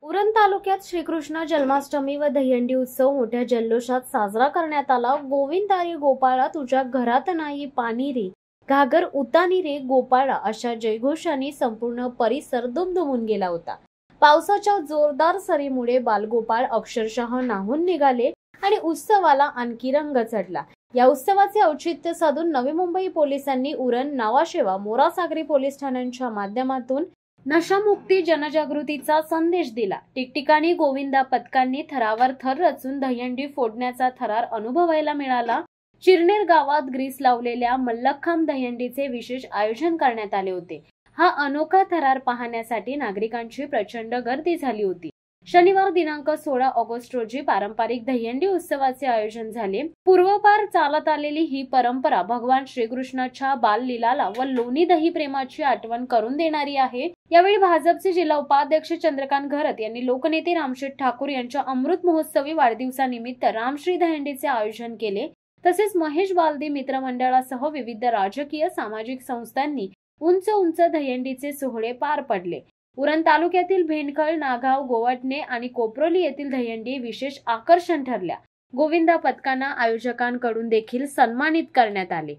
उरण तालुक्यात श्रीकृष्ण जन्माष्टमी व दहीहंडी उत्सव मोठ्या जल्लोषात साजरा करण्यात आला। गोविंदारी गोपाळा तुझ्या घरात नाही पाणी रे, घागर उतानी रे गोपाळा अशा जयघोषांनी संपूर्ण परिसर दुमदुमून गेला होता। पावसाच्या जोरदार सरीमुळे बालगोपाळ अक्षरशः नाहून निघाले आणि उत्सवाला आणखी रंग चढला। या उत्सवाचे औचित्य साधून नवी मुंबई पोलिसांनी उरण, नावाशेवा, मोरासागरी पोलीस ठाण्यांच्या माध्यमातून नशामुक्ती जनजागृतीचा संदेश दिला। ठिकठिकाणी गोविंदा पथकांनी थरावर थर रचून दहीहंडी फोडण्याचा थरार अनुभवायला मिळाला। चिरनेर गावात ग्रीस लावलेल्या मल्लखांब दहीहंडीचे विशेष आयोजन करण्यात आले होते। हा अनोखा थरार पाहण्यासाठी नागरिकांची प्रचंड गर्दी झाली होती। शनिवार दिनांक 16 ऑगस्ट रोजी पारंपरिक दहीहंडी उत्सवाचे आयोजन झाले। पूर्वपार चालत आलेली ही परंपरा भगवान श्रीकृष्णाच्या बाललीलाला व लोणी दही प्रेमाची आठवण करून देणारी आहे। यावेळी भाजपचे जिल्हा उपाध्यक्ष चंद्रकांत घरत यांनी लोकनेते रामशेठ ठाकूर यांच्या अमृत महोत्सवी वाढदिवसानिमित्त रामश्री दहीहंडीचे आयोजन केले। तसेच महेश बालदी मित्र मंडळासह विविध राजकीय सामाजिक संस्थांनी उंच उंच दहीहंडीचे सोहळे पार पडले। उरण तालुक्यातील भेंडखळ, नागाव, गोवटणे आणि कोपरोली येथील दहीहंडी विशेष आकर्षण ठरल्या। गोविंदा पथकांना आयोजकांकडून देखील सन्मानित करण्यात आले।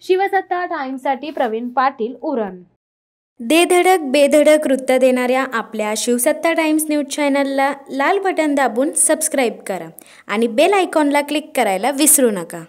शिवसत्ता टाइम्ससाठी प्रवीण पाटील, उरण। धडक बेधडक वृत्त देणाऱ्या आपल्या शिवसत्ता टाइम्स न्यूज चॅनलला लाल बटन दाबून सबस्क्राईब करा आणि बेल आयकॉनला क्लिक करायला विसरू नका।